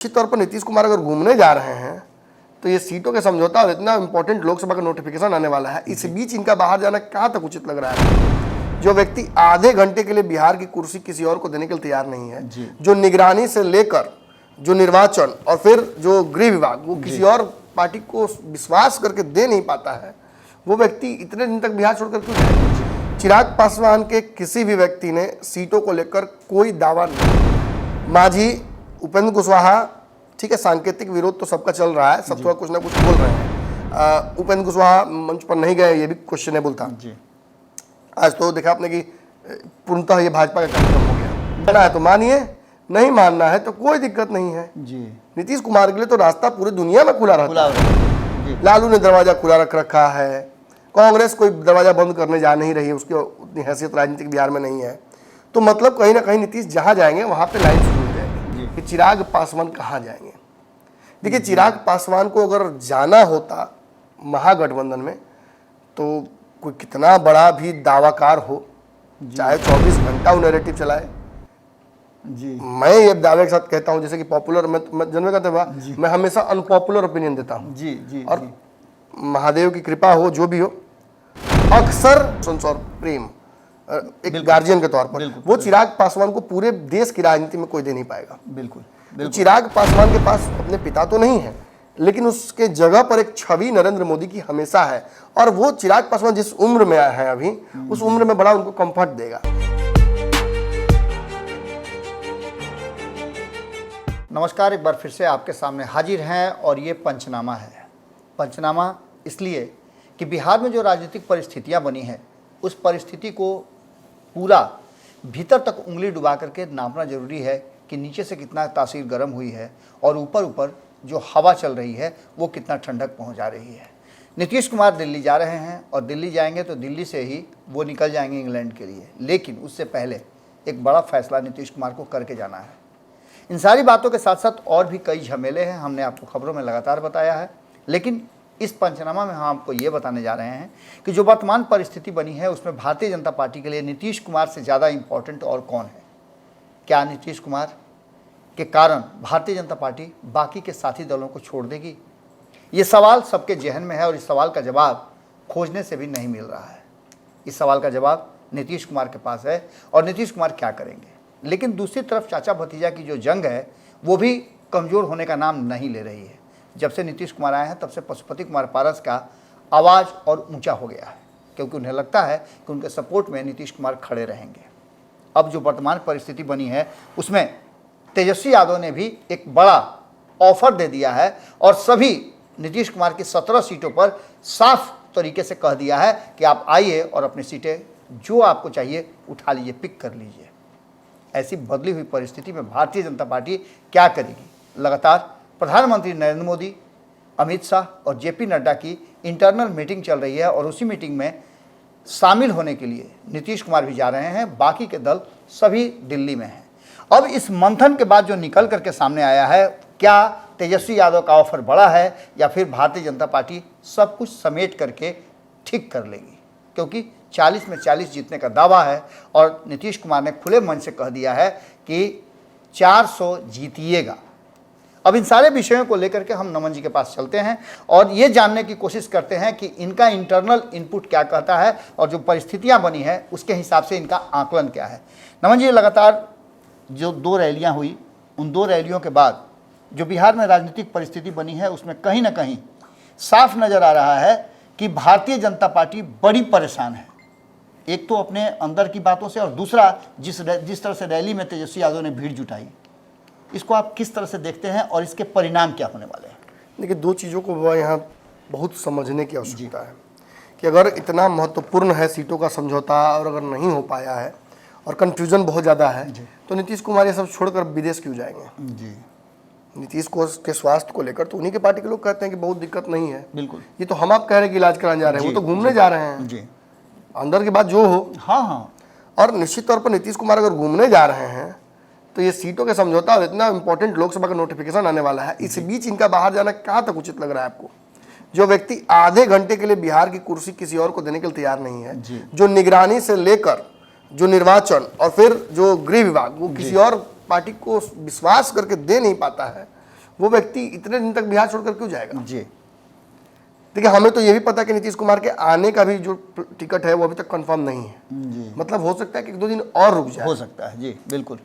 निश्चित तौर पर नीतीश कुमार अगर घूमने जा रहे हैं तो ये सीटों के समझौता और इतना इंपॉर्टेंट लोकसभा का नोटिफिकेशन आने वाला है, इस बीच इनका बाहर जाना कहाँ तक उचित लग रहा है। जो व्यक्ति आधे घंटे के लिए बिहार की कुर्सी किसी और को देने के लिए तैयार नहीं है, जो निगरानी से लेकर जो निर्वाचन और फिर जो गृह विभाग वो किसी और पार्टी को विश्वास करके दे नहीं पाता है, वो व्यक्ति इतने दिन तक बिहार छोड़कर क्यों जाए। चिराग पासवान के किसी भी व्यक्ति ने सीटों को लेकर कोई दावा नहीं। मांझी, उपेंद्र कुशवाहा, ठीक है, सांकेतिक विरोध तो सबका चल रहा है, सब थोड़ा कुछ ना कुछ बोल रहे हैं। उपेंद्र कुशवाहा मंच पर नहीं गए, ये भी क्वेश्चनेबल था। आज तो देखा आपने कि पूर्णतः ये भाजपा का कार्यक्रम हो गया। मानना है तो मानिए, नहीं मानना है तो कोई दिक्कत नहीं है जी। नीतीश कुमार के लिए तो रास्ता पूरी दुनिया में खुला रहता है। लालू ने दरवाजा खुला रख रखा है, कांग्रेस कोई दरवाजा बंद करने जा नहीं रही है, उसकी उतनी हैसियत राजनीतिक बिहार में नहीं है। तो मतलब कहीं ना कहीं नीतीश जहाँ जाएंगे वहाँ पे लाइन शुरू हो जाएगी कि चिराग पासवान कहाँ जाएंगे। देखिए, चिराग पासवान को अगर जाना होता महागठबंधन में तो कोई कितना बड़ा भी दावाकार हो, चाहे 24 घंटा वो नैरेटिव चलाए जी। मैं ये दावे के साथ कहता हूँ, जैसे कि पॉपुलर, मैं जन्म कहते हुआ मैं हमेशा अनपॉपुलर ओपिनियन देता हूँ जी जी। और जी। महादेव की कृपा हो, जो भी हो, अक्सर और प्रेम एक गार्जियन के तौर पर वो चिराग पासवान को पूरे देश की राजनीति में कोई दे नहीं पाएगा। बिल्कुल, बिल्कुल। तो चिराग पासवान के पास अपने पिता तो नहीं है, लेकिन उसके जगह पर एक छवि नरेंद्र मोदी की हमेशा है, और वो चिराग पासवान जिस उम्र में है अभी, उस उम्र में बड़ा उनको कंफर्ट देगा। नमस्कार, एक बार फिर से आपके सामने हाजिर हैं और ये पंचनामा है। पंचनामा इसलिए कि बिहार में जो राजनीतिक परिस्थितियां बनी हैं, उस परिस्थिति को पूरा भीतर तक उंगली डुबा करके नापना जरूरी है कि नीचे से कितना तासीर गर्म हुई है और ऊपर ऊपर जो हवा चल रही है वो कितना ठंडक पहुंचा रही है। नीतीश कुमार दिल्ली जा रहे हैं और दिल्ली जाएंगे तो दिल्ली से ही वो निकल जाएंगे इंग्लैंड के लिए, लेकिन उससे पहले एक बड़ा फैसला नीतीश कुमार को करके जाना है। इन सारी बातों के साथ साथ और भी कई झमेले हैं, हमने आपको खबरों में लगातार बताया है, लेकिन इस पंचनामा में हम आपको ये बताने जा रहे हैं कि जो वर्तमान परिस्थिति बनी है उसमें भारतीय जनता पार्टी के लिए नीतीश कुमार से ज़्यादा इम्पोर्टेंट और कौन है। क्या नीतीश कुमार के कारण भारतीय जनता पार्टी बाकी के साथी दलों को छोड़ देगी? ये सवाल सबके जहन में है और इस सवाल का जवाब खोजने से भी नहीं मिल रहा है। इस सवाल का जवाब नीतीश कुमार के पास है और नीतीश कुमार क्या करेंगे। लेकिन दूसरी तरफ चाचा भतीजा की जो जंग है वो भी कमज़ोर होने का नाम नहीं ले रही है। जब से नीतीश कुमार आए हैं तब से पशुपति कुमार पारस का आवाज़ और ऊंचा हो गया है, क्योंकि उन्हें लगता है कि उनके सपोर्ट में नीतीश कुमार खड़े रहेंगे। अब जो वर्तमान परिस्थिति बनी है उसमें तेजस्वी यादव ने भी एक बड़ा ऑफर दे दिया है और सभी नीतीश कुमार की 17 सीटों पर साफ तरीके से कह दिया है कि आप आइए और अपनी सीटें जो आपको चाहिए उठा लीजिए, पिक कर लीजिए। ऐसी बदली हुई परिस्थिति में भारतीय जनता पार्टी क्या करेगी? लगातार प्रधानमंत्री नरेंद्र मोदी, अमित शाह और जेपी नड्डा की इंटरनल मीटिंग चल रही है और उसी मीटिंग में शामिल होने के लिए नीतीश कुमार भी जा रहे हैं। बाकी के दल सभी दिल्ली में हैं। अब इस मंथन के बाद जो निकल करके सामने आया है, क्या तेजस्वी यादव का ऑफर बड़ा है या फिर भारतीय जनता पार्टी सब कुछ समेट करके ठीक कर लेगी? क्योंकि 40 में 40 जीतने का दावा है और नीतीश कुमार ने खुले मन से कह दिया है कि 400 जीतिएगा। अब इन सारे विषयों को लेकर के हम नमन जी के पास चलते हैं और ये जानने की कोशिश करते हैं कि इनका इंटरनल इनपुट क्या कहता है और जो परिस्थितियां बनी है उसके हिसाब से इनका आकलन क्या है। नमन जी, लगातार जो 2 रैलियां हुई, उन 2 रैलियों के बाद जो बिहार में राजनीतिक परिस्थिति बनी है उसमें कहीं ना कहीं साफ नज़र आ रहा है कि भारतीय जनता पार्टी बड़ी परेशान है। एक तो अपने अंदर की बातों से और दूसरा जिस तरह से रैली में तेजस्वी यादव ने भीड़ जुटाई, इसको आप किस तरह से देखते हैं और इसके परिणाम क्या होने वाले हैं? देखिए, 2 चीज़ों को यहाँ बहुत समझने की आवश्यकता है कि अगर इतना महत्वपूर्ण है सीटों का समझौता और अगर नहीं हो पाया है और कन्फ्यूजन बहुत ज़्यादा है तो नीतीश कुमार ये सब छोड़कर विदेश क्यों जाएंगे जी। नीतीश को के स्वास्थ्य को लेकर तो उन्हीं के पार्टी के लोग कहते हैं कि बहुत दिक्कत नहीं है। बिल्कुल, ये तो हम आप कह रहे हैं कि इलाज कराने जा रहे हैं, वो तो घूमने जा रहे हैं जी। अंदर की बात जो हो, हाँ। और निश्चित तौर पर नीतीश कुमार अगर घूमने जा रहे हैं तो ये सीटों के समझौता और इतना इंपॉर्टेंट लोकसभा का नोटिफिकेशन आने वाला है, इस बीच इनका बाहर जाना कहाँ तक उचित लग रहा है आपको? जो व्यक्ति आधे घंटे के लिए बिहार की कुर्सी किसी और को देने के लिए तैयार नहीं है, जो निगरानी से लेकर जो निर्वाचन और फिर जो गृह विभाग वो किसी और पार्टी को विश्वास करके दे नहीं पाता है, वो व्यक्ति इतने दिन तक बिहार छोड़कर क्यों जाएगा? जी देखिए, हमें तो ये भी पता है कि नीतीश कुमार के आने का भी जो टिकट है वो अभी तक कंफर्म नहीं है। जी मतलब हो सकता है कि 1-2 दिन और रुक जाए। हो सकता है जी, बिल्कुल।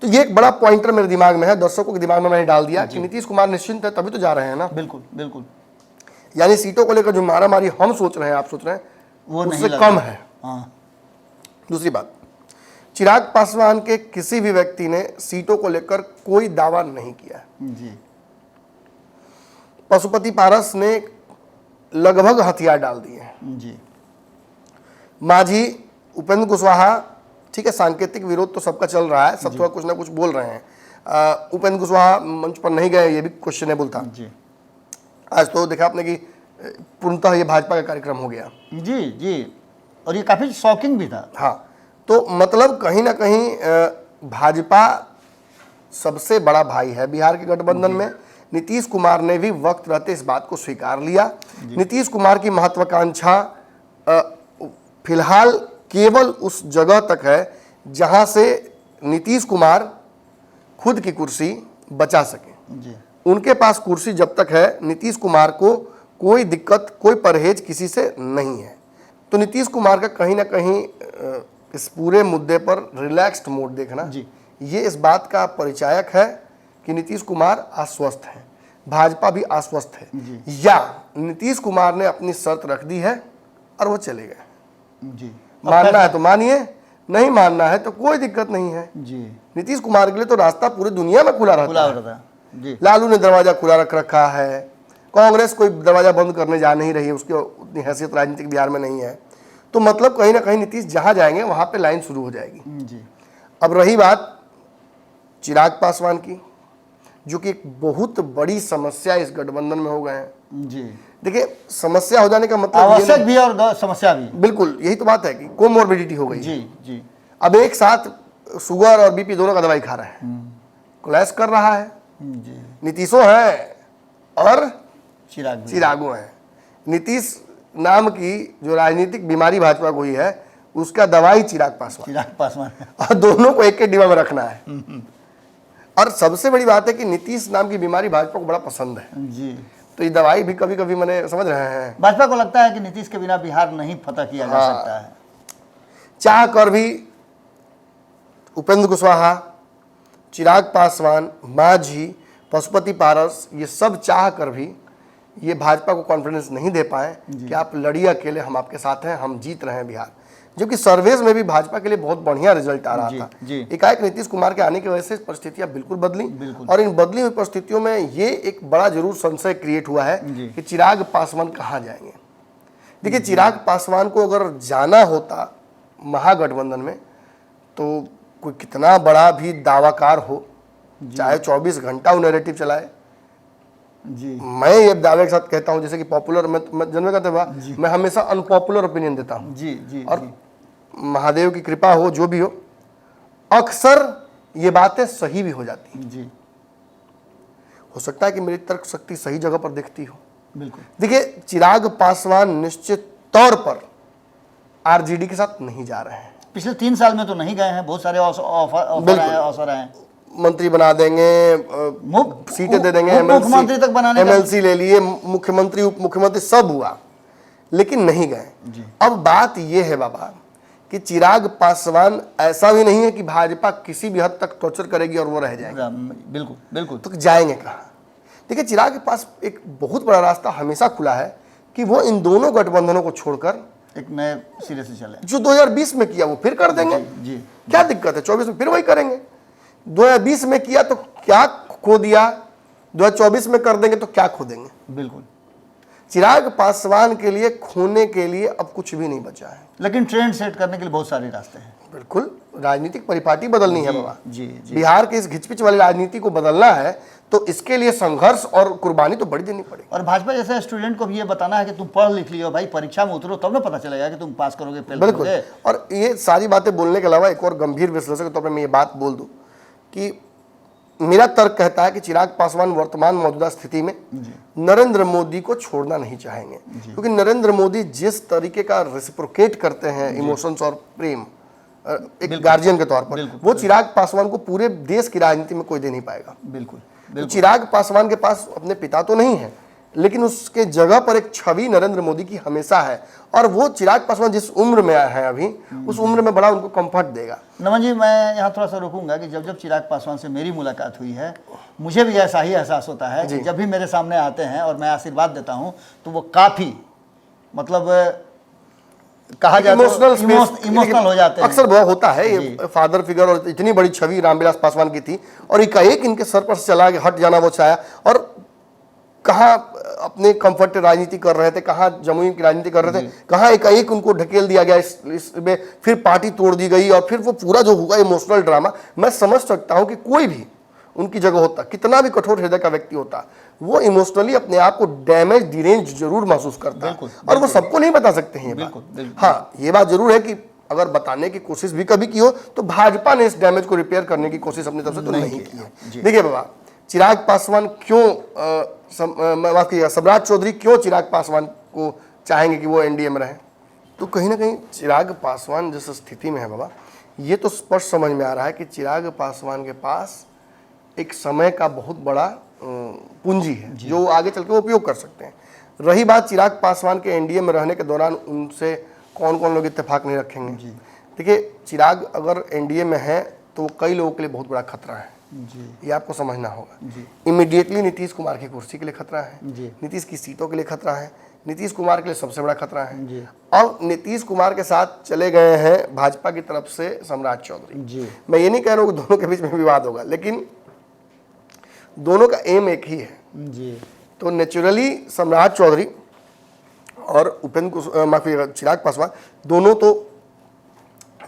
तो ये एक बड़ा पॉइंटर मेरे दिमाग में है, दर्शकों के दिमाग में मैंने डाल दिया कि नीतीश कुमार निश्चिंत है तभी तो जा रहे हैं ना। बिल्कुल बिल्कुल। यानी सीटों को लेकर जो मारामारी हम सोच रहे हैं, आप सोच रहे हैं, वो नहीं उससे लग कम रहा। है। हाँ दूसरी बात, चिराग पासवान के किसी भी व्यक्ति ने सीटों को लेकर कोई दावा नहीं किया है। जी पशुपति पारस ने लगभग हथियार डाल दिए हैं। जी मांझी उपेंद्र कुशवाहा, ठीक है, सांकेतिक विरोध तो सबका चल रहा है, सब थोड़ा कुछ ना कुछ बोल रहे हैं। उपेंद्र कुशवाहा मंच पर नहीं गए, ये भी क्वेश्चनेबल था। जी आज तो देखा आपने कि पूर्णतः ये भाजपा का कार्यक्रम हो गया। जी जी, और ये काफ़ी शॉकिंग भी था। हाँ, तो मतलब कहीं ना कहीं भाजपा सबसे बड़ा भाई है बिहार के गठबंधन में। नीतीश कुमार ने भी वक्त रहते इस बात को स्वीकार लिया। नीतीश कुमार की महत्वाकांक्षा फिलहाल केवल उस जगह तक है जहां से नीतीश कुमार खुद की कुर्सी बचा सके। जी उनके पास कुर्सी जब तक है, नीतीश कुमार को कोई दिक्कत, कोई परहेज किसी से नहीं है। तो नीतीश कुमार का कहीं ना कहीं इस पूरे मुद्दे पर रिलैक्स्ड मोड देखना, जी। ये इस बात का परिचायक है कि नीतीश कुमार आश्वस्त है, भाजपा भी आश्वस्त है, या नीतीश कुमार ने अपनी शर्त रख दी है और वो चले गए। जी मानना है तो मानिए, नहीं मानना है तो कोई दिक्कत नहीं है। जी, नीतीश कुमार के लिए तो रास्ता पूरी दुनिया में खुला रहता खुला है। हो रहा था। जी लालू ने दरवाजा खुला रख रखा है, कांग्रेस कोई दरवाजा बंद करने जा नहीं रही है, उसकी उतनी हैसियत राजनीतिक बिहार में नहीं है। तो मतलब कहीं ना कहीं नीतीश जहां जाएंगे वहां पे लाइन शुरू हो जाएगी। जी अब रही बात चिराग पासवान की, जो कि एक बहुत बड़ी समस्या इस गठबंधन में हो गए हैं। जी, देखिए, समस्या हो जाने का मतलब ये आवश्यक नहीं- भी और समस्या भी। बिल्कुल यही तो बात है कि कोमोर्बिडिटी हो गई है। जी जी अब एक साथ शुगर और बीपी दोनों का दवाई खा रहा है, क्लैश कर रहा है। जी, नीतीशों है और चिराग भी। चिरागो है। नीतीश नाम की जो राजनीतिक बीमारी भाजपा को हुई है, उसका दवाई चिराग पासवान, चिराग पासवान। और दोनों को एक के डिब्बा में रखना है। और सबसे बड़ी बात है कि नीतीश नाम की बीमारी भाजपा को बड़ा पसंद है। जी, तो ये दवाई भी कभी कभी मैंने समझ रहे हैं, भाजपा को लगता है कि नीतीश के बिना बिहार नहीं फतह किया जा हाँ। सकता है। चाह कर भी उपेंद्र कुशवाहा, चिराग पासवान, मांझी, पशुपति पारस, ये सब चाह कर भी ये भाजपा को कॉन्फिडेंस नहीं दे पाए कि आप लड़िए अकेले, हम आपके साथ हैं, हम जीत रहे हैं बिहार। जबकि सर्वेज में भी भाजपा के लिए बहुत बढ़िया रिजल्ट आ रहा जी, था। जी। एकाएक नीतीश कुमार के आने की वजह से परिस्थितियां बिल्कुल बदली, बिल्कुल। और इन बदली हुई परिस्थितियों में ये एक बड़ा जरूर संशय क्रिएट हुआ है जी। कि चिराग पासवान कहाँ जाएंगे। देखिए, चिराग पासवान को अगर जाना होता महागठबंधन में, तो कोई कितना बड़ा भी दावाकार हो, चाहे 24 घंटा वो नैरेटिव चलाए, जी मैं ये दावे के साथ कहता हूं, जैसे कि पॉपुलर, मैं जन्म कहते हुआ मैं हमेशा अनपॉपुलर ओपिनियन देता हूं, जी जी और महादेव की कृपा हो, जो भी हो, अक्सर ये बातें सही भी हो जाती हैं। जी, हो सकता है कि मेरी तर्क शक्ति सही जगह पर दिखती हो। बिल्कुल। देखिए, चिराग पासवान निश्चित तौर पर आरजेडी के साथ नहीं जा रहे हैं। पिछले 3 साल में तो नहीं गए हैं, बहुत सारे ऑफर बिल्कुल। आए, अवसर आए। मंत्री बना देंगे, सीटें दे देंगे, मुख्यमंत्री तक बनाने का- एमएलसी ले लिए, मुख्यमंत्री, उप मुख्यमंत्री सब हुआ, लेकिन नहीं गए। जी। अब बात यह है बाबा कि चिराग पासवान, ऐसा भी नहीं है कि भाजपा किसी भी हद तक टॉर्चर करेगी और वो रह जाएंगे, बिल्कुल बिल्कुल। तो जाएंगे कहाँ? देखिए, चिराग के पास एक बहुत बड़ा रास्ता हमेशा खुला है कि वो इन दोनों गठबंधनों को छोड़कर एक नए सिरे से चले। जो 2020 में किया वो फिर कर देंगे। जी, क्या दिक्कत है? 24 में फिर वही करेंगे। 2020 में किया तो क्या खो दिया, 2024 में कर देंगे तो क्या खो देंगे? बिल्कुल। चिराग पासवान के लिए खोने के लिए अब कुछ भी नहीं बचा है। लेकिन ट्रेंड सेट करने के लिए बहुत सारे रास्ते हैं। बिल्कुल, राजनीतिक परिपाटी बदलनी है बाबा। जी जी, बिहार के इस घिचपिच वाली राजनीति को बदलना है तो इसके लिए संघर्ष और कुर्बानी तो बड़ी देनी पड़ेगी। और भाजपा जैसे स्टूडेंट को भी ये बताना है कि तुम पढ़ लिख लियो भाई, परीक्षा में उतरो तब ना पता चलेगा कि तुम पास करोगे, फेल बिल्कुल। करोगे। और ये सारी बातें बोलने के अलावा एक और गंभीर विश्लेषक के तौर पर मैं ये बात बोल दूं कि मेरा तर्क कहता है कि चिराग पासवान वर्तमान मौजूदा स्थिति में नरेंद्र मोदी को छोड़ना नहीं चाहेंगे, क्योंकि नरेंद्र मोदी जिस तरीके का रेसिप्रोकेट करते हैं इमोशंस और प्रेम एक गार्जियन के तौर पर, वो चिराग पासवान को पूरे देश की राजनीति में कोई दे नहीं पाएगा। बिल्कुल तो चिराग पासवान के पास अपने पिता तो नहीं है, लेकिन उसके जगह पर एक छवि नरेंद्र मोदी की हमेशा है, और वो चिराग पासवान जिस उम्र में है अभी, उस उम्र में बड़ा उनको कंफर्ट देगा। नमन जी, मैं यहाँ थोड़ा सा रुकूंगा कि जब जब चिराग पासवान से मेरी मुलाकात हुई है, मुझे भी ऐसा ही एहसास होता है कि जब भी मेरे सामने आते हैं और मैं आशीर्वाद देता हूँ तो वो काफ़ी मतलब कहा जाए इमोशनल हो जाते हैं। अक्सर बहुत होता है, ये फादर फिगर और इतनी बड़ी छवि रामविलास पासवान की थी, और एकाएक इनके सर पर से चला के हट जाना वो चाहा, और कहाँ अपने कंफर्ट राजनीति कर रहे थे, कहाँ जमुई की राजनीति कर रहे थे, कहाँ एकाएक उनको ढकेल दिया गया इसमें, फिर पार्टी तोड़ दी गई, और फिर वो पूरा जो हुआ इमोशनल ड्रामा। मैं समझ सकता हूँ कि कोई भी उनकी जगह होता, कितना भी कठोर हृदय का व्यक्ति होता, वो इमोशनली अपने आप को डैमेज डिरेंज जरूर महसूस करता है, और वो सबको नहीं बता सकते हैं ये बात। हाँ, ये बात जरूर है कि अगर बताने की कोशिश भी कभी की हो तो भाजपा ने इस डैमेज को रिपेयर करने की कोशिश अपनी तरफ से तो नहीं की है। देखिए बाबा, चिराग पासवान क्यों माफ कीजिएगा, सम्राट चौधरी क्यों चिराग पासवान को चाहेंगे कि वो एनडीए में रहे? तो कहीं ना कहीं चिराग पासवान जिस स्थिति में है बाबा, ये तो स्पष्ट समझ में आ रहा है कि चिराग पासवान के पास एक समय का बहुत बड़ा पूंजी है जो आगे चल के वो उपयोग कर सकते हैं। रही बात चिराग पासवान के एनडीए में रहने के दौरान उनसे कौन कौन लोग इत्तेफाक नहीं रखेंगे। देखिए, चिराग अगर एनडीए में है तो कई लोगों के लिए बहुत बड़ा खतरा है, ये आपको समझना होगा। इमीडिएटली नीतीश कुमार की कुर्सी के लिए खतरा है, नीतीश की सीटों के लिए खतरा है, नीतीश कुमार के लिए सबसे बड़ा खतरा है। और नीतीश कुमार के साथ चले गए हैं भाजपा की तरफ से सम्राट चौधरी। मैं ये नहीं कह रहा हूँ कि दोनों के बीच में विवाद होगा, लेकिन दोनों का एम एक ही है। तो नेचुरली सम्राट चौधरी और चिराग पासवान दोनों तो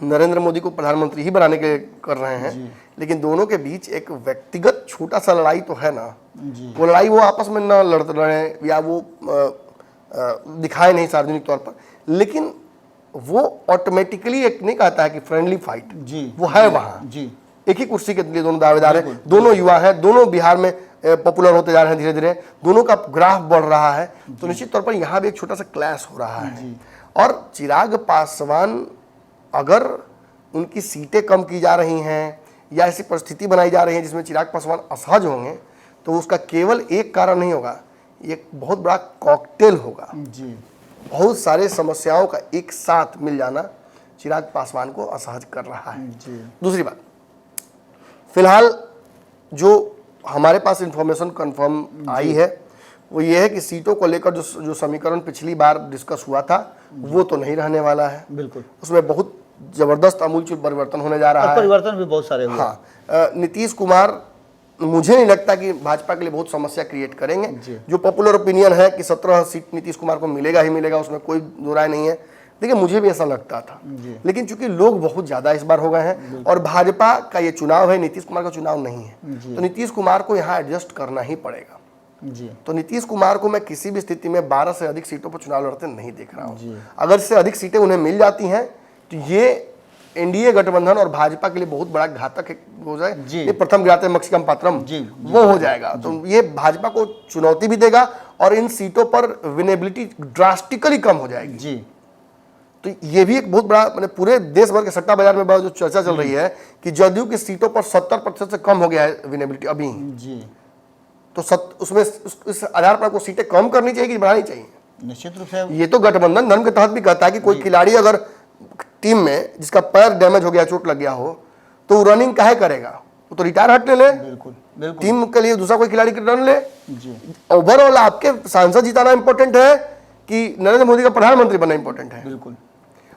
नरेंद्र मोदी को प्रधानमंत्री ही बनाने के कर रहे हैं, लेकिन दोनों के बीच एक व्यक्तिगत छोटा सा लड़ाई तो है ना। वो लड़ाई वो आपस में ना लड़ रहे या वो दिखाए नहीं सार्वजनिक तौर पर, लेकिन वो ऑटोमेटिकली एक नहीं कहता है कि फ्रेंडली फाइट वो है वहाँ। एक ही कुर्सी के लिए दोनों दावेदार हैं, दोनों युवा हैं, दोनों बिहार में पॉपुलर होते जा रहे हैं धीरे धीरे, दोनों का ग्राफ बढ़ रहा है। तो निश्चित तौर पर यहाँ भी एक छोटा सा क्लैश हो रहा है। और चिराग पासवान अगर उनकी सीटें कम की जा रही हैं या ऐसी परिस्थिति बनाई जा रही है जिसमें चिराग पासवान असहज होंगे, तो उसका केवल एक कारण नहीं होगा, ये बहुत बड़ा कॉकटेल होगा। बहुत सारे समस्याओं का एक साथ मिल जाना चिराग पासवान को असहज कर रहा है। दूसरी बात, फिलहाल जो हमारे पास इंफॉर्मेशन कंफर्म आई है वो ये है कि सीटों को लेकर जो समीकरण पिछली बार डिस्कस हुआ था वो तो नहीं रहने वाला है। बिल्कुल, उसमें बहुत जबरदस्त आमूलचूल परिवर्तन होने जा रहा है। परिवर्तन भी बहुत सारे हुए। हाँ, नीतीश कुमार मुझे नहीं लगता कि भाजपा के लिए बहुत समस्या क्रिएट करेंगे। जो पॉपुलर ओपिनियन है कि 17 सीट नीतीश कुमार को मिलेगा ही मिलेगा, उसमें कोई दो राय नहीं है। देखिए, मुझे भी ऐसा लगता था, लेकिन चूंकि लोग बहुत ज्यादा इस बार हो गए हैं और भाजपा का ये चुनाव है, नीतीश कुमार का चुनाव नहीं है, तो नीतीश कुमार को यहाँ एडजस्ट करना ही पड़ेगा। तो नीतीश कुमार को मैं किसी भी स्थिति में 12 से अधिक सीटों पर चुनाव लड़ते नहीं देख रहा हूँ। अगर इससे अधिक सीटें उन्हें मिल जाती हैं तो ये एनडीए गठबंधन और भाजपा के लिए बहुत बड़ा घातक हो जाए। ये प्रथम गिराते मक्षिकम पात्रम वो हो जाएगा। तो ये भाजपा को चुनौती भी देगा और इन सीटों पर विनेबिलिटी ड्रास्टिकली कम हो जाएगी। तो ये भी एक बहुत बड़ा, मतलब पूरे देश भर के सट्टा बाजार में जो चर्चा चल रही है कि जदयू की सीटों पर 70% से कम हो गया है विनेबिलिटी अभी। तो उसमें इस आधार पर आपको सीटें कम करनी चाहिए कि बढ़ानी चाहिए? निश्चित रूप से ये तो गठबंधन धर्म के तहत भी कहता है कि कोई खिलाड़ी अगर टीम में जिसका पैर डैमेज हो गया, चोट लग गया हो, तो रनिंग काहे करेगा? वो तो रिटायर हटने ले। बिल्कुल, टीम के लिए दूसरा कोई खिलाड़ी रन ले। ओवरऑल आपके सांसद जिताना इंपॉर्टेंट है कि नरेंद्र मोदी का प्रधानमंत्री बनना इंपॉर्टेंट है? बिल्कुल।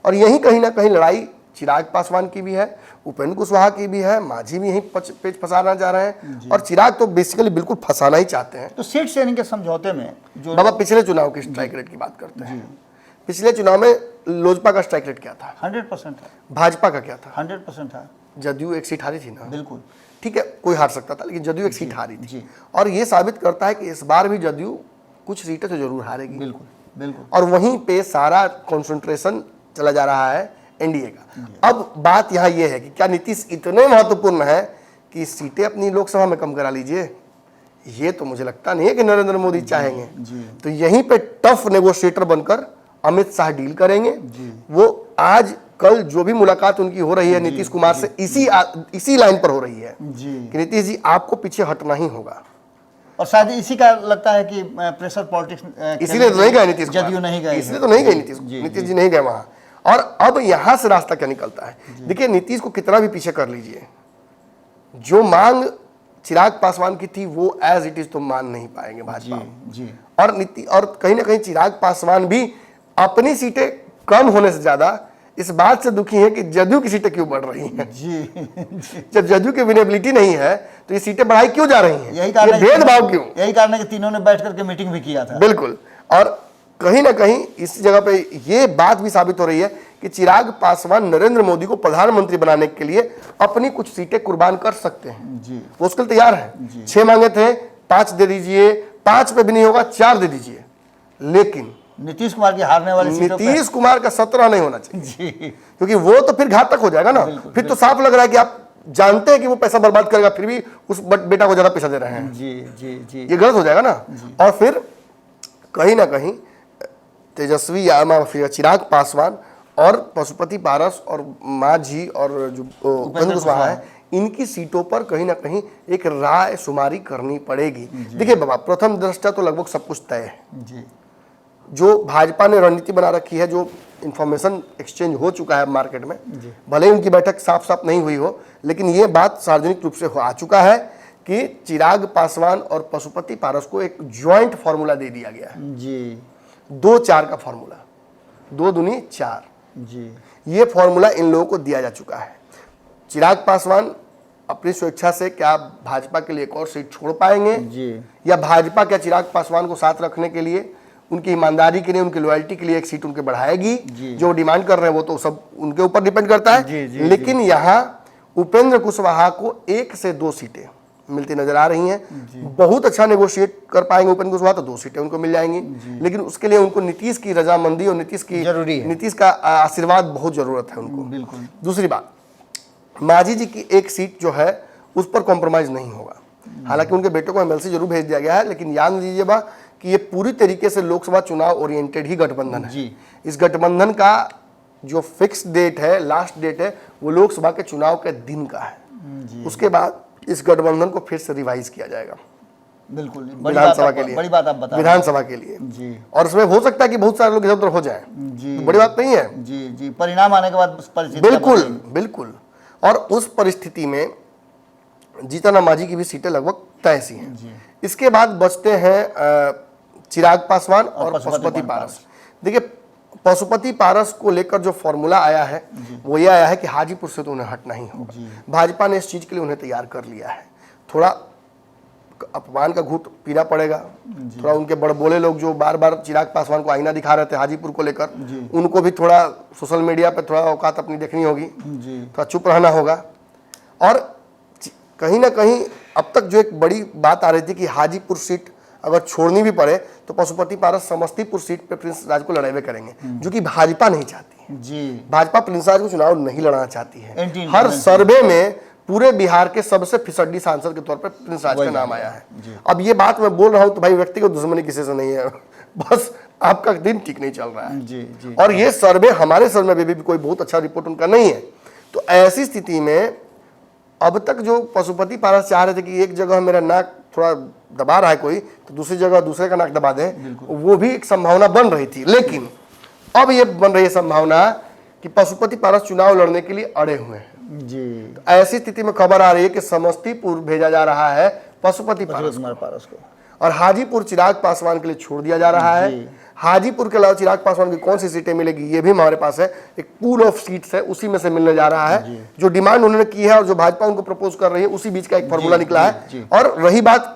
और यही कहीं ना कहीं लड़ाई चिराग पासवान की भी है, उपेंद्र कुशवाहा की भी है, मांझी भी यही पेच फंसाना चाह रहे हैं, और चिराग तो बेसिकली बिल्कुल फंसाना ही चाहते हैं। तो सीट शेयरिंग के समझौते में जो बाबा पिछले चुनाव की स्ट्राइक रेट की बात करते हैं, पिछले चुनाव में लोजपा का स्ट्राइक रेट क्या था? 100% था। भाजपा का क्या था? 100% था। जदयू एक सीट हारी थी ना? बिल्कुल, ठीक है, कोई हार सकता था, लेकिन जदयू एक सीट हारी थी। और ये साबित करता है कि इस बार भी जदयू कुछ सीटें तो जरूर हारेगी। बिल्कुल बिल्कुल। और वहीं पे सारा कॉन्सेंट्रेशन चला जा रहा है एनडीए का। अब बात यहाँ ये है कि क्या नीतीश इतने महत्वपूर्ण है कि सीटें अपनी लोकसभा में कम करा लीजिए? ये तो मुझे लगता नहीं है कि नरेंद्र मोदी चाहेंगे। तो यहीं पे टफ नेगोशिएटर बनकर अमित शाह डील करेंगे। वो आज कल जो भी मुलाकात उनकी हो रही है नीतीश कुमार से, इसी लाइन पर हो रही है कि नीतीश जी आपको पीछे हटना ही होगा। और शायद इसी का लगता है कि प्रेशर पॉलिटिक्स इसीलिए तो नहीं गए नीतीश कुमार, जदयू नहीं गए, इसलिए तो नहीं गए नीतीश जी नहीं गए वहां। और अब यहां से रास्ता क्या निकलता है? देखिए, नीतीश को कितना भी पीछे कर लीजिए, जो मांग चिराग पासवान की थी वो एज इट इज तो मान नहीं पाएंगे भाजपा। जी और कहीं ना कहीं चिराग पासवान भी अपनी सीटें कम होने से ज्यादा इस बात से दुखी हैं कि जदयू की सीटें क्यों बढ़ रही हैं। जी जब जदयू की विनेबिलिटी नहीं है तो ये सीटें बढ़ाई क्यों जा रही हैं? यही कारण है, भेदभाव क्यों? यही कारण है कि तीनों ने बैठ करके मीटिंग भी किया था। बिल्कुल। और कहीं ना कहीं इस जगह पे ये बात भी साबित हो रही है कि चिराग पासवान नरेंद्र मोदी को प्रधानमंत्री बनाने के लिए अपनी कुछ सीटें कुर्बान कर सकते हैं। जी वो उसके लिए तैयार है। 6 मांगे थे, 5 दे दीजिए, 5 पे भी नहीं होगा 4 दे दीजिए, लेकिन नीतीश कुमार की हारने वाली सीटों पे नीतीश कुमार का 17 नहीं होना चाहिए, जी क्योंकि वो तो फिर घातक हो जाएगा ना। फिर तो साफ लग रहा है कि आप जानते हैं कि वो पैसा बर्बाद करेगा, फिर भी उस बेटा को ज्यादा पैसा दे रहे हैं। जी जी जी ये गलत हो जाएगा ना। और फिर कहीं ना कहीं तेजस्वी या चिराग पासवान और पशुपति पारस और मांझी और जो उपेंद्र कुशवाहा है, इनकी सीटों पर कहीं ना कहीं एक राय शुमारी करनी पड़ेगी। देखिए बाबा, प्रथम दृष्टया तो लगभग सब कुछ तय है। जी जो भाजपा ने रणनीति बना रखी है, जो इंफॉर्मेशन एक्सचेंज हो चुका है मार्केट में, भले ही उनकी बैठक साफ साफ नहीं हुई हो, लेकिन ये बात सार्वजनिक रूप से आ चुका है कि चिराग पासवान और पशुपति पारस को एक ज्वाइंट फॉर्मूला दे दिया गया है। जी 2-4 का फॉर्मूला, 2 दूनी 4, जी ये फॉर्मूला इन लोगों को दिया जा चुका है। चिराग पासवान अपनी स्वेच्छा से क्या भाजपा के लिए एक और सीट छोड़ पाएंगे, जी या भाजपा क्या चिराग पासवान को साथ रखने के लिए, उनकी ईमानदारी के लिए, उनकी लॉयल्टी के लिए एक सीट उनके बढ़ाएगी। जो डिमांड कर रहे हैं वो तो सब उनके ऊपर डिपेंड करता है। जी, लेकिन यहाँ उपेंद्र कुशवाहा को 1 से 2 सीटें मिलती नजर आ रही हैं। बहुत अच्छा नेगोशिएट कर पाएंगे उपेंद्र कुशवाहा तो 2 सीटें उनको मिल जाएंगी, लेकिन उसके लिए उनको नीतीश की रजामंदी और जरूरी है। नीतीश का आशीर्वाद बहुत जरूरत है उनको। बिल्कुल। दूसरी बात, मांझी जी की एक सीट जो है उस पर कॉम्प्रोमाइज नहीं होगा। हालांकि उनके बेटे को एमएलसी जरूर भेज दिया गया है, लेकिन याद लीजिएगा कि ये पूरी तरीके से लोकसभा चुनाव ओरिएंटेड ही गठबंधन है। जी। इस गठबंधन का जो फिक्स डेट है, लास्ट डेट है, वो लोकसभा के चुनाव के दिन का है। उसके बाद इस गठबंधन को फिर से रिवाइज किया जाएगा बिल्कुल। विधानसभा के लिए, बड़ी बात आप बता रहे हैं। विधानसभा के लिए। जी और उसमें हो सकता है कि बहुत सारे लोग इधर उधर हो जाएं, जी तो बड़ी बात नहीं है। जी जी परिणाम आने के बाद परिस्थिति बिल्कुल बिल्कुल। और उस परिस्थिति में जीतन मांझी की भी सीटें लगभग तय सी हैं। इसके बाद बचते हैं चिराग पासवान और पशुपति पारस। देखिए, पशुपति पारस को लेकर जो फॉर्मूला आया है वो ये आया है कि हाजीपुर से तो उन्हें हटना ही होगा। भाजपा ने इस चीज के लिए उन्हें तैयार कर लिया है। थोड़ा अपमान का घूंट पीना पड़ेगा। थोड़ा उनके बड़बोले लोग जो बार बार चिराग पासवान को आईना दिखा रहे थे हाजीपुर को लेकर, उनको भी थोड़ा सोशल मीडिया पर थोड़ा औकात अपनी देखनी होगी, थोड़ा चुप रहना होगा। और कहीं ना कहीं अब तक जो एक बड़ी बात आ रही थी कि हाजीपुर सीट अगर छोड़नी भी पड़े तो पशुपति पारस समस्तीपुर सीट पे प्रिंस राज को लड़ाई करेंगे, जो कि भाजपा नहीं चाहती है। जी भाजपा प्रिंस राज को चुनाव नहीं लड़ाना चाहती है। एंटी हर सर्वे में पूरे बिहार के सबसे फिसड्डी सांसद के तौर पर प्रिंस राज का नाम आया है। अब ये बात मैं बोल रहा हूं तो भाई व्यक्तिगत दुश्मनी किसी से नहीं है, बस आपका दिन ठीक नहीं चल रहा है। जी जी और ये सर्वे, हमारे सर्वे में भी कोई बहुत अच्छा रिपोर्ट उनका नहीं है। तो ऐसी स्थिति में अब तक जो पशुपति पारस चाह रहे थे कि एक जगह मेरा नाक थोड़ा दबा रहा है कोई, तो दूसरी जगह दूसरे का नाक दबा दे, वो भी एक संभावना बन रही थी। लेकिन अब ये बन रही है संभावना कि पशुपति पारस चुनाव लड़ने के लिए अड़े हुए हैं। जी तो ऐसी स्थिति में खबर आ रही है कि समस्तीपुर भेजा जा रहा है पशुपति पारस को, और हाजीपुर चिराग पासवान के लिए छोड़ दिया जा रहा है। हाजीपुर के अलावा चिराग पासवान की कौन सी सीटें मिलेगी ये भी हमारे पास है। एक पूल ऑफ सीट्स है, उसी में से मिलने जा रहा है। जो डिमांड उन्होंने की है और जो भाजपा उनको प्रपोज कर रही है, उसी बीच का एक फॉर्मूला निकला है। और रही बात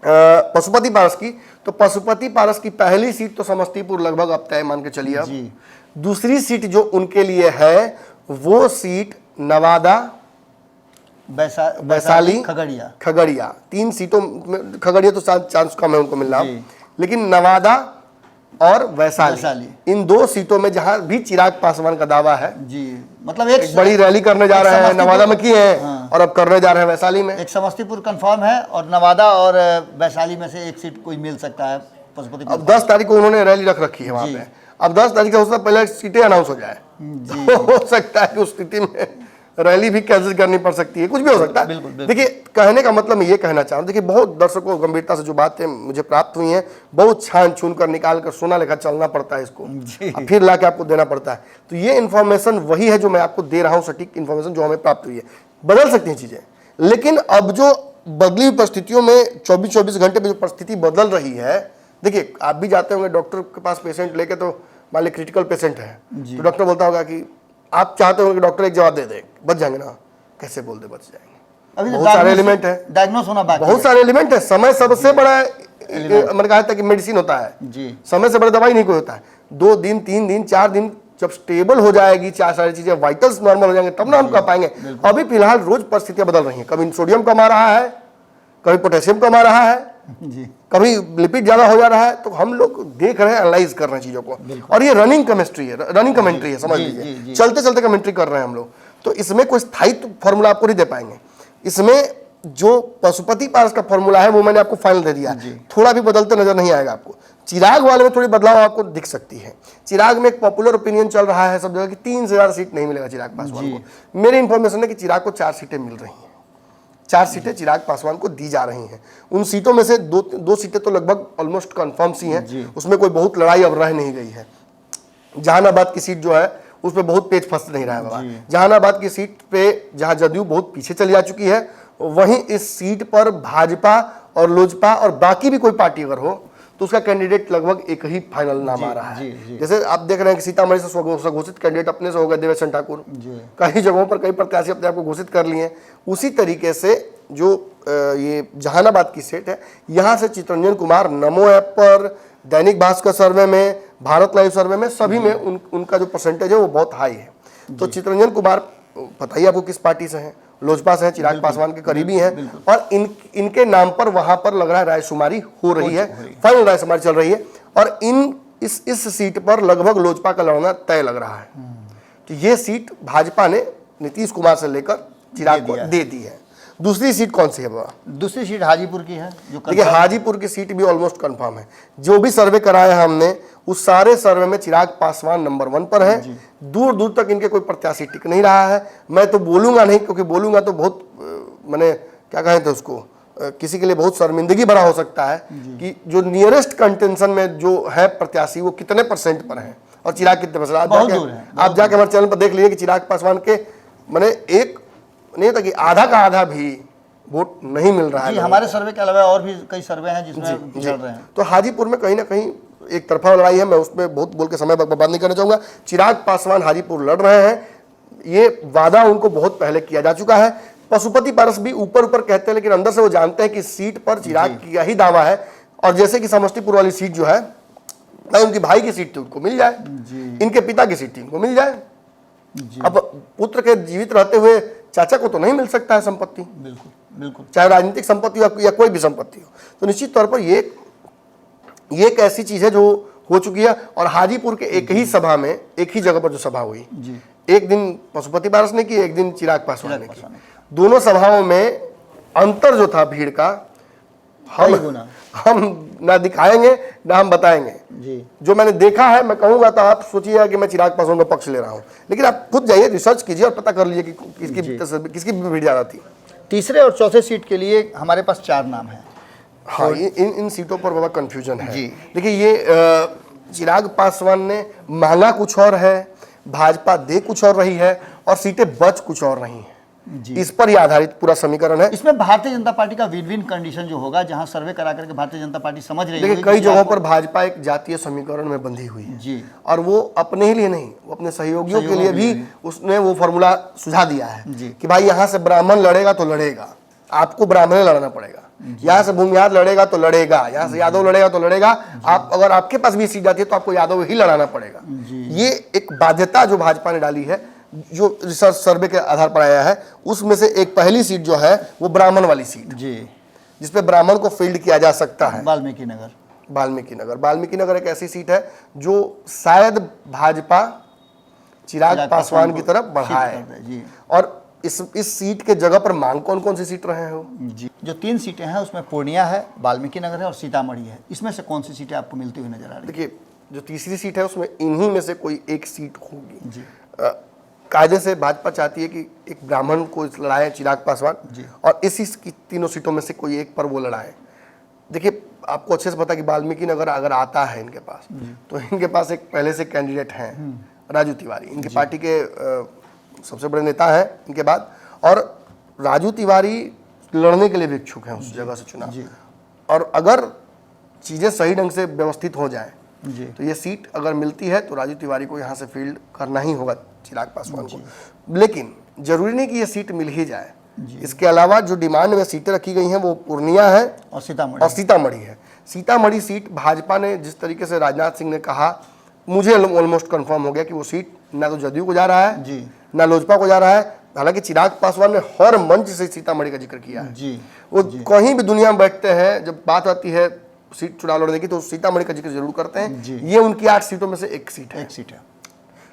पशुपति पारस की, तो पशुपति पारस की पहली सीट तो समस्तीपुर लगभग अब तय मान के चलिए। अब दूसरी सीट जो उनके लिए है वो सीट नवादा, वैशाली, खगड़िया 3 सीटों में। खगड़िया तो चांस कम है उनको मिलना, लेकिन नवादा और वैशाली इन 2 सीटों में जहां भी चिराग पासवान का दावा है। जी मतलब एक बड़ी रैली करने जा रहे हैं, नवादा में किए हैं और अब करने जा रहे हैं वैशाली में। एक समस्तीपुर कंफर्म है और नवादा और वैशाली में से एक सीट कोई मिल सकता है पशुपति। अब 10 तारीख को उन्होंने रैली रख रखी है वहां पे। अब 10 तारीख से उससे पहले सीटें अनाउंस हो जाए तो हो सकता है कि उस स्थिति में रैली भी कैंसिल करनी पड़ सकती है, कुछ भी हो सकता है। बिल्कुल, बिल्कुल। देखिए, कहने का मतलब मैं ये कहना चाहूँ, देखिए बहुत दर्शकों को गंभीरता से जो बातें मुझे प्राप्त हुई हैं, बहुत छान छून कर निकाल कर सोना लेखा चलना पड़ता है इसको, जी। फिर ला के आपको देना पड़ता है। तो ये इन्फॉर्मेशन वही है जो मैं आपको दे रहा हूँ, सटीक इन्फॉर्मेशन जो हमें प्राप्त हुई है। बदल सकती हैं चीज़ें, लेकिन अब जो बदली हुई परिस्थितियों में 24-24 घंटे में जो परिस्थिति बदल रही है, देखिए आप भी जाते होंगे डॉक्टर के पास पेशेंट लेके, तो मान ली क्रिटिकल पेशेंट है, तो डॉक्टर बोलता होगा कि आप चाहते होंगे कि डॉक्टर एक जवाब दे दे, बच जाएंगे ना, कैसे बोल दे बच जाएंगे। अभी बहुत सारे एलिमेंट है, डायग्नोस होना बाकी बहुत सारे एलिमेंट है। समय सबसे बड़ा मैंने कहा था कि मेडिसिन होता है जी। समय से बड़ा दवाई नहीं कोई होता है। 2 दिन 3 दिन 4 दिन जब स्टेबल हो जाएगी, चार सारी चीजें वाइटल्स नॉर्मल हो जाएंगे, तब ना हम कह पाएंगे। अभी फिलहाल रोज परिस्थितियां बदल रही हैं, कभी सोडियम कम आ रहा है, कभी पोटेशियम कम आ रहा है, जी। कभी लिपिड ज्यादा हो जा रहा है। तो हम लोग देख रहे हैं, एनालाइज कर रहे हैं चीजों को, और ये रनिंग केमिस्ट्री है, रनिंग कमेंट्री है, समझ लीजिए, चलते चलते कमेंट्री कर रहे हैं हम लोग। तो इसमें कोई स्थायित्व फॉर्मूला आपको नहीं दे पाएंगे। इसमें जो पशुपति पारस का फॉर्मूला है वो मैंने आपको फाइनल दे दिया, थोड़ा भी बदलते नजर नहीं आएगा आपको। चिराग वाले में थोड़ी बदलाव आपको दिख सकती है। चिराग में एक पॉपुलर ओपिनियन चल रहा है सब जगह कि 3 से ज़्यादा सीट नहीं मिलेगा चिराग पासवान को। मेरी इंफॉर्मेशन है कि चिराग को 4 सीटें मिल रही हैं, 4 सीटें चिराग पासवान को दी जा रही हैं। उन सीटों में से दो सीटें तो लगभग ऑलमोस्ट कन्फर्म सी हैं, उसमें कोई बहुत लड़ाई अब रह नहीं गई है। जहानाबाद की सीट जो है उस पर बहुत पेच फंस नहीं रहा है बाबा। जहानाबाद की सीट पे जहां जदयू बहुत पीछे चली जा चुकी है, वहीं इस सीट पर भाजपा और लोजपा और बाकी भी कोई पार्टी अगर हो तो उसका कैंडिडेट लगभग एक ही फाइनल नाम आ रहा है। जैसे आप देख रहे हैं कि सीतामढ़ी से स्वघोषित कैंडिडेट अपने से हो गए देवेश ठाकुर, कई जगहों पर कई प्रत्याशी अपने आप को घोषित कर लिए। उसी तरीके से जो ये जहानाबाद की सीट है, यहाँ से चितरंजन कुमार नमो ऐप पर, दैनिक भास्कर सर्वे में, भारत लाइव सर्वे में, सभी में उनका जो परसेंटेज है वो बहुत हाई है। तो चितरंजन कुमार पता ही आपको किस पार्टी से हैं, लोजपा से हैं, चिराग पासवान के करीबी हैं, और इनके नाम पर वहां पर लग रहा है रायशुमारी हो रही है, फाइनल रायशुमारी चल रही है, और इस सीट पर लगभग लोजपा का लड़ना तय लग रहा है। तो ये सीट भाजपा ने नीतीश कुमार से लेकर चिराग को दे दी है। दूसरी सीट कौन सी है बाबा? दूसरी सीट हाजीपुर की है। देखिए, हाजीपुर की सीट भी ऑलमोस्ट कंफर्म है। जो भी सर्वे कराया हमने उस सारे सर्वे में चिराग पासवान नंबर 1 पर है। दूर दूर तक इनके कोई प्रत्याशी टिक नहीं रहा है। मैं तो बोलूंगा नहीं, क्योंकि बोलूंगा तो बहुत मैंने क्या कहें थे उसको, किसी के लिए बहुत शर्मिंदगी भरा हो सकता है कि जो नियरेस्ट कंटेंशन में जो है प्रत्याशी वो कितने परसेंट पर है और चिराग कितने परसेंट। आप जाके हमारे चैनल पर देख लीजिए कि चिराग पासवान के मैंने एक नहीं होता कि आधा का आधा भी वोट नहीं मिल रहा है। हमारे सर्वे के अलावा और भी कई सर्वे हैं जिसमें चल रहे हैं। तो हाजीपुर में कहीं ना कहीं एक तरफा लड़ाई है। मैं उसमें बहुत बोल के समय बर्बाद नहीं करना चाहूंगा। चिराग पासवान हाजीपुर लड़ रहे हैं, ये वादा उनको बहुत पहले किया जा चुका है। पशुपति पारस भी ऊपर ऊपर कहते हैं, लेकिन अंदर से वो जानते हैं कि सीट पर चिराग का ही दावा है। और जैसे कि समस्तीपुर वाली सीट जो है, उनकी भाई की सीट थी उनको मिल जाए, इनके पिता की सीट थी उनको मिल जाए। अब पुत्र के जीवित रहते हुए चाचा को तो नहीं मिल सकता है संपत्ति, बिल्कुल बिल्कुल, चाहे राजनीतिक संपत्ति हो या कोई भी संपत्ति हो। तो निश्चित तौर पर ये एक ऐसी चीज है जो हो चुकी है। और हाजीपुर के एक ही सभा में, एक ही जगह पर जो सभा हुई, एक दिन पशुपति पारस ने की, एक दिन चिराग पासवान ने की। दोनों सभाओं में अंतर जो था भीड़ का, हम ना दिखाएंगे ना हम बताएंगे जी। जो मैंने देखा है मैं कहूंगा तो आप सोचिएगा कि मैं चिराग पासवान का पक्ष ले रहा हूं, लेकिन आप खुद जाइए, रिसर्च कीजिए और पता कर लीजिए कि किसकी भीड़ ज्यादा थी। तीसरे और चौथे सीट के लिए हमारे पास 4 नाम हैं। हाँ, इन सीटों पर बाबा कंफ्यूजन है। देखिए, ये चिराग पासवान ने मांगा कुछ और है, भाजपा दे कुछ और रही है, और सीटें बच कुछ और रही हैं। इस पर ही आधारित पूरा समीकरण है। इसमें भारतीय जनता पार्टी का विन विन कंडीशन जो होगा, जहां सर्वे करा करके भारतीय जनता पार्टी समझ रही है। देखिए, कई जगहों पर भाजपा एक जातीय समीकरण में बंधी हुई है जी, और वो अपने ही लिए नहीं, वो अपने सहयोगियों के लिए भी उसने वो फॉर्मूला सुझा दिया है कि भाई यहाँ से ब्राह्मण लड़ेगा तो लड़ेगा, आपको ब्राह्मण लड़ना पड़ेगा, यहाँ से भूमियाद लड़ेगा तो लड़ेगा, यहाँ से यादव लड़ेगा तो लड़ेगा, आप अगर आपके पास भी सीट जाती है तो आपको यादव ही लड़ाना पड़ेगा। ये एक बाध्यता जो भाजपा ने डाली है, जो रिसर्च सर्वे के आधार पर आया है, उसमें से एक पहली सीट जो है वो ब्राह्मण वाली सीट जी, जिसपे ब्राह्मण को फील्ड किया जा सकता है। वाल्मीकि नगर एक ऐसी सीट है जो शायद भाजपा चिराग पासवान की तरफ बढ़ाए। और इस सीट के जगह पर मांग कौन कौन सी सीट रहे हो जी? जो 3 सीटें हैं उसमें पूर्णिया है, वाल्मीकि नगर है और सीतामढ़ी है। इसमें से कौन सी सीटें आपको मिलती हुई नजर आ रही है? देखिए, जो तीसरी सीट है उसमें इन्हीं में से कोई एक सीट होगी। कायदे से भाजपा चाहती है कि एक ब्राह्मण को लड़ाए चिराग पासवान, और इसी की तीनों सीटों में से कोई एक पर वो लड़ाए। देखिए, आपको अच्छे से पता है कि वाल्मीकि नगर अगर आता है इनके पास, तो इनके पास एक पहले से कैंडिडेट हैं, राजू तिवारी, इनकी पार्टी के सबसे बड़े नेता हैं इनके बाद, और राजू तिवारी लड़ने के लिए भी इच्छुक हैं उस जगह से चुनाव। और अगर चीज़ें सही ढंग से व्यवस्थित हो जाएं तो ये सीट अगर मिलती है तो राजू तिवारी को यहाँ से फील्ड करना ही होगा चिराग पासवान को। लेकिन जरूरी नहीं कि ये सीट मिल ही जाए, इसके अलावा जो डिमांड में सीटें रखी गई हैं वो पूर्णिया है और सीतामढ़ी है। सीतामढ़ी सीट भाजपा ने जिस तरीके से राजनाथ सिंह ने कहा, मुझे ऑलमोस्ट कंफर्म हो गया कि वो सीट ना तो जदयू को जा रहा है ना लोजपा को जा रहा है। हालांकि चिराग पासवान ने हर मंच से सीतामढ़ी का जिक्र किया है, वो कहीं भी दुनिया में बैठते हैं, जब बात आती है सीट चुनाव लड़ने की तो सीतामढ़ी का जिक्र जरूर करते हैं। ये उनकी 8 सीटों में से एक सीट है।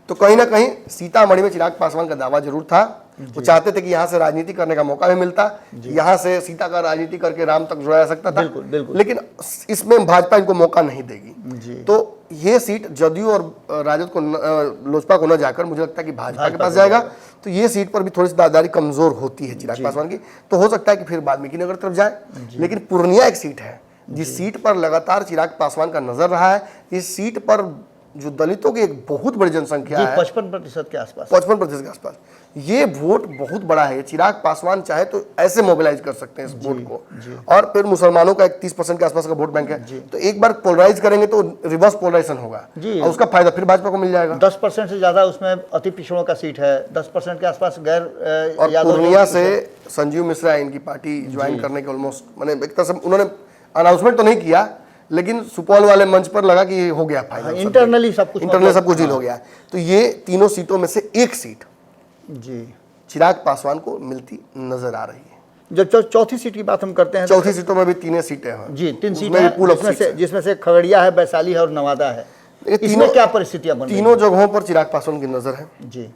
तो कहीं ना कहीं सीतामढ़ी में चिराग पासवान का दावा जरूर था। वो चाहते थे कि यहाँ से राजनीति करने का मौका भी मिलता, यहाँ से सीता का राजनीति करके राम तक जुड़ा जा सकता था। बिल्कुल। लेकिन इसमें भाजपा इनको मौका नहीं देगी। तो ये सीट जदयू और राजद को लोजपा को न जाकर मुझे लगता है कि भाजपा के पास जाएगा। तो ये सीट पर भी थोड़ी सी दावेदारी कमजोर होती है चिराग पासवान की, तो हो सकता है कि फिर वाल्मीकि नगर तरफ जाए। लेकिन पूर्णिया एक सीट है जिस सीट पर लगातार चिराग पासवान का नजर रहा है। इस सीट पर जो दलितों की एक बहुत बड़ी जनसंख्या है, 55% के आसपास, 55% के आसपास, ये वोट बहुत बड़ा है। चिराग पासवान चाहे तो ऐसे मोबिलाइज कर सकते हैं इस वोट को। और फिर मुसलमानों का एक 30% के आसपास का वोट बैंक है, तो एक बार पोलराइज करेंगे तो रिवर्स पोलराइजेशन होगा और उसका फायदा फिर भाजपा को मिल जाएगा। 10% से ज्यादा उसमें अति पिछड़ों का सीट है, 10% के आसपास गैर। और पूर्णिया से संजीव मिश्रा इनकी पार्टी ज्वाइन करने के ऑलमोस्ट, मैंने एक तरह से उन्होंने अनाउंसमेंट तो नहीं किया, लेकिन सुपौल वाले मंच पर लगा कि हो गया फाइनल, इंटरनली सब कुछ डील हो गया। तो ये तीनों सीटों में से एक सीट चिराग पासवान को मिलती नजर आ रही है। जब चौथी सीट की बात हम करते हैं, चौथी सीटों में भी 3 सीटें हैं। 3 सीटें हैं, जिसमें से खगड़िया है, वैशाली है और नवादा है। इसमें क्या परिस्थितियां बन रही हैं? तीनों जगहों पर चिराग पासवान की नजर है।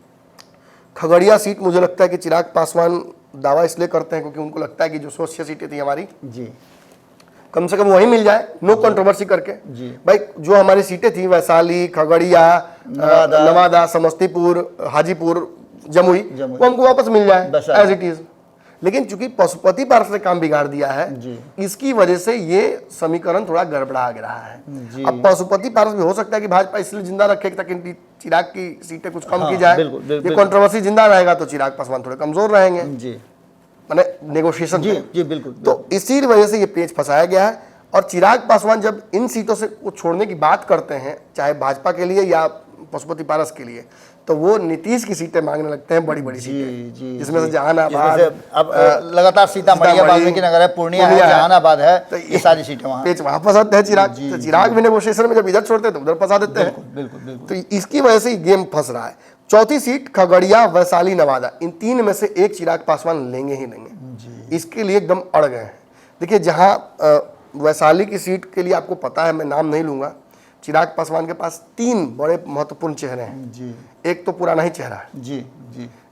खगड़िया सीट मुझे लगता है कि चिराग पासवान दावा इसलिए करते हैं क्योंकि उनको लगता है कि जो 106 सीटें थी हमारी, कम से कम वही मिल जाए, नो कंट्रोवर्सी करके। भाई जो हमारी सीटें थी वैशाली, खगड़िया, नवादा, समस्तीपुर, हाजीपुर, जमुई, वो हमको वापस मिल जाए एज इट इज। लेकिन चूंकि पशुपति पार्क ने काम बिगाड़ दिया है, इसकी वजह से ये समीकरण थोड़ा गड़बड़ा रहा है। अब पशुपति पार्क भी हो सकता है कि भाजपा इसलिए जिंदा रखे ताकि चिराग की सीटें कुछ कम की जाए। ये कंट्रोवर्सी जिंदा रहेगा तो चिराग पासवान थोड़े कमजोर रहेंगे, मैंने नेगोशिएशन। बिल्कुल। तो इसी वजह से ये पेच फंसाया गया है। और चिराग पासवान जब इन सीटों से वो छोड़ने की बात करते हैं, चाहे भाजपा के लिए या पशुपति पारस के लिए, तो वो नीतीश की सीटें मांगने लगते हैं, बड़ी बड़ी सीटें, जिसमें से जहानाबाद, अब लगातार सीतामढ़ी, वाल्मीकि नगर है, पूर्णिया है, जहानाबाद है, तो ये सारी सीटें वहाँ पेच वहाँ फंसाते हैं चिराग। तो चिराग भी नेगोशिएशन में जब इधर छोड़ते हैं तो उधर फंसा देते हैं। बिल्कुल। तो इसकी वजह से गेम फंस रहा है। चौथी सीट खगड़िया, वैशाली, नवादा, इन 3 में से एक चिराग पासवान लेंगे ही लेंगे। इसके लिए एकदम अड़ गए हैं। देखिए, जहाँ वैशाली की सीट के लिए आपको पता है, मैं नाम नहीं लूंगा, चिराग पासवान के पास 3 बड़े महत्वपूर्ण चेहरे हैं। एक तो पुराना ही चेहरा है,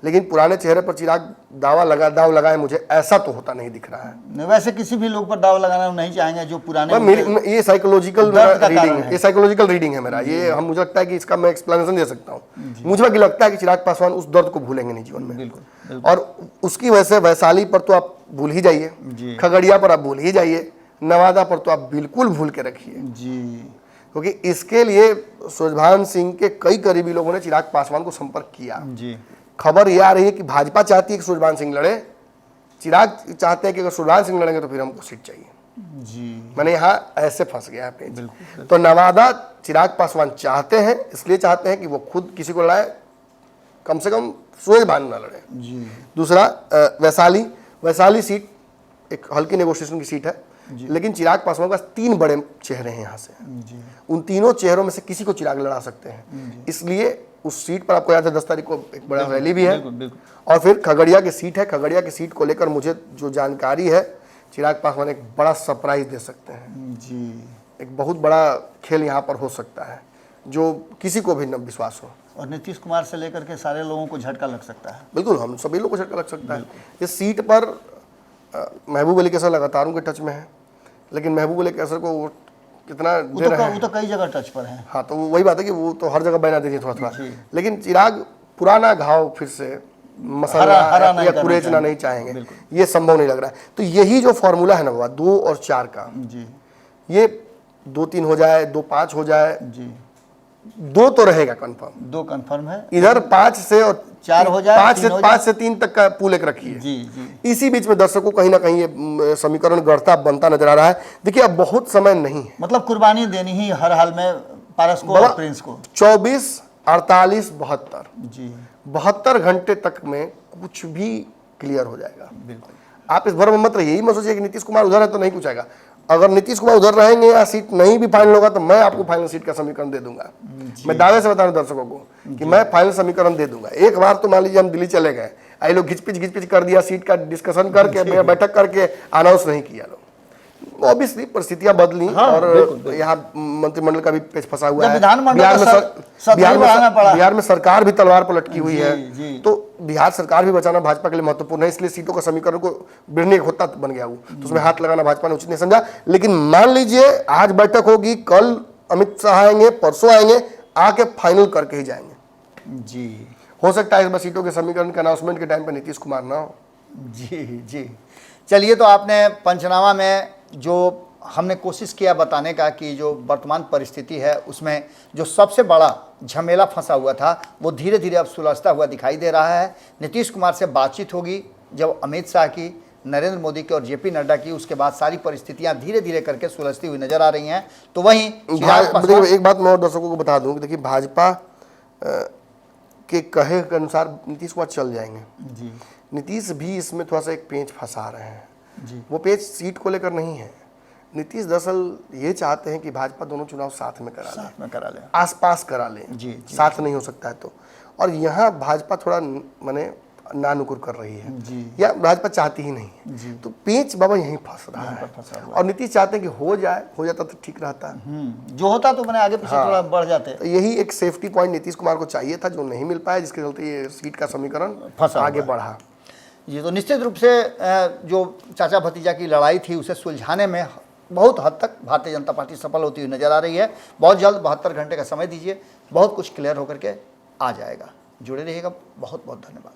लेकिन पुराने चेहरे पर चिराग दाव लगाए, मुझे ऐसा तो होता नहीं दिख रहा है। वैसे किसी भी लोग पर दाव लगाना नहीं चाहेंगे जो पुराने। ये साइकोलॉजिकल रीडिंग है, ये साइकोलॉजिकल रीडिंग है मेरा। ये मुझे लगता है कि इसका मैं एक्सप्लेनेशन दे सकता हूँ। मुझे लगता है कि चिराग पासवान उस दर्द को भूलेंगे नहीं जीवन में। बिल्कुल। और उसकी वजह से वैशाली पर तो आप भूल ही जाइए, खगड़िया पर आप भूल ही जाइए, नवादा पर तो आप बिल्कुल भूल के रखिए, क्योंकि इसके लिए सुरभान सिंह के कई करीबी लोगों ने चिराग पासवान को संपर्क किया। खबर यह आ रही है कि भाजपा चाहती है कि सुरभान सिंह लड़े, चिराग चाहते हैं कि अगर सुरभान सिंह लड़ेंगे तो फिर हमको सीट चाहिए। मैंने यहाँ ऐसे फंस गया पेज। तो नवादा चिराग पासवान चाहते हैं, इसलिए चाहते हैं कि वो खुद किसी को लड़ाए, कम से कम सुरभान ना लड़े। दूसरा वैशाली सीट एक हल्की नेगोशिएशन की सीट है, लेकिन चिराग पासवान का 3 बड़े चेहरे हैं यहाँ से। उन तीनों चेहरों में से किसी को चिराग लड़ा सकते हैं। इसलिए उस सीट पर आपको याद है 10 तारीख को एक बड़ा रैली भी है। और फिर खगड़िया की सीट है, खगड़िया की सीट को लेकर मुझे जो जानकारी है, चिराग पासवान एक बड़ा सरप्राइज दे सकते हैं। एक बहुत बड़ा खेल यहाँ पर हो सकता है जो किसी को भी न विश्वास हो। और नीतीश कुमार से लेकर के सारे लोगों को झटका लग सकता है। बिल्कुल, हम सभी लोगों को झटका लग सकता है। इस सीट पर महबूब अली कैसर लगातार उनके टच में है, लेकिन महबूब अली कैसर को वो कितना दे रहे हैं, वो तो कई जगह टच पर है। हाँ, तो वही बात है कि वो तो हर जगह बना दीजिए थोड़ा थोड़ा। लेकिन चिराग पुराना घाव फिर से मसलना हरा नहीं या करना कुरेचना चाहेंगे। नहीं चाहेंगे, ये संभव नहीं लग रहा है। तो यही जो फॉर्मूला है ना बाबा, 2 और 4 का, जी ये 2-3 हो जाए, 2-5 हो जाए, जी 2 तो रहेगा कंफर्म। 2 कंफर्म है, इधर 5 से और 4 हो जाए, 3 हो जाए। 5 से 3 तक का पूल एक रखिए। जी जी इसी बीच में दर्शकों कहीं ना कहीं ये समीकरण गढ़ता बनता नजर आ रहा है। देखिए अब बहुत समय नहीं है, मतलब कुर्बानी देनी ही हर हाल में पारस को और प्रिंस को। 24, 48, 72, जी 72 घंटे तक में कुछ भी क्लियर हो जाएगा। बिल्कुल। आप इस भर में मत रहिए, यही मत सोचिए कि नीतीश कुमार उधर है तो नहीं कुछ आएगा। अगर नीतीश कुमार उधर रहेंगे या सीट नहीं भी फाइनल होगा तो मैं आपको फाइनल सीट का समीकरण दे दूंगा। मैं दावे से बता रहा हूं दर्शकों को कि मैं फाइनल समीकरण दे दूंगा। एक बार तो मान लीजिए हम दिल्ली चले गए, आई लोग घिचपिच कर दिया, सीट का डिस्कशन करके बैठक करके अनाउंस नहीं किया लोग, ऑब्वियसली परिस्थितियां बदली। हाँ, और बिल्कुल। यहाँ मंत्रिमंडल का भी पेच फंसा हुआ जब है, विधानमंडल बिहार का में सदन बढ़ाना पड़ा। बिहार में सरकार भी तलवार पर लटकी हुई जी, है। जी। तो बिहार सरकार भी बचाना भाजपा के लिए महत्वपूर्ण है, इसलिए सीटों का समीकरण को बिड़ने एक होता बन गया वो, तो उसमें हाथ लगाना भाजपा ने उचित नहीं समझा। लेकिन मान लीजिए आज बैठक होगी, कल अमित शाह आएंगे, परसों आएंगे, आके फाइनल करके ही जाएंगे। जी हो सकता है इस बार सीटों के समीकरण के अनाउंसमेंट के टाइम पे नीतीश कुमार ना हो। जी जी चलिए, तो आपने पंचनामा में जो हमने कोशिश किया बताने का कि जो वर्तमान परिस्थिति है उसमें जो सबसे बड़ा झमेला फंसा हुआ था वो धीरे धीरे अब सुलझता हुआ दिखाई दे रहा है। नीतीश कुमार से बातचीत होगी जब अमित शाह की, नरेंद्र मोदी की और जेपी नड्डा की, उसके बाद सारी परिस्थितियां धीरे धीरे करके सुलझती हुई नजर आ रही हैं। तो वहीं देखिए एक बात मैं और दर्शकों को बता दूं कि देखिए भाजपा के कहे के अनुसार नीतीश कुमार चल जाएंगे। जी नीतीश भी इसमें थोड़ा सा एक पेंच फंसा रहे हैं। जी वो पेंच सीट को लेकर नहीं है। नीतीश दरअसल ये चाहते हैं कि भाजपा दोनों चुनाव साथ में करा ले, साथ में करा लें। आसपास करा ले, जी, जी, साथ नहीं हो सकता है तो। और यहाँ भाजपा थोड़ा माने नानुकुर कर रही है, जी। या भाजपा चाहती ही नहीं है। जी। तो पेंच बाबा यहीं फंस रहा यहाँ है। पर फंसा हुआ और नीतीश चाहते हैं कि हो जाता तो ठीक रहता। जो होता तो मैंने आगे पीछे थोड़ा बढ़ जाते। तो यही एक सेफ्टी पॉइंट नीतीश कुमार को चाहिए था, जो नहीं मिल पाया, जिसके चलते ये सीट का समीकरण फंसा आगे हुआ है। बढ़ा। जी, तो निश्चित रूप से जो चाचा भतीजा की लड़ाई थी उसे सुलझाने में बहुत हद तक भारतीय जनता पार्टी सफल होती हुई नजर आ रही है। बहुत जल्द 72 घंटे का समय दीजिए, बहुत कुछ क्लियर होकर के आ जाएगा। जुड़े रहिएगा। बहुत बहुत धन्यवाद।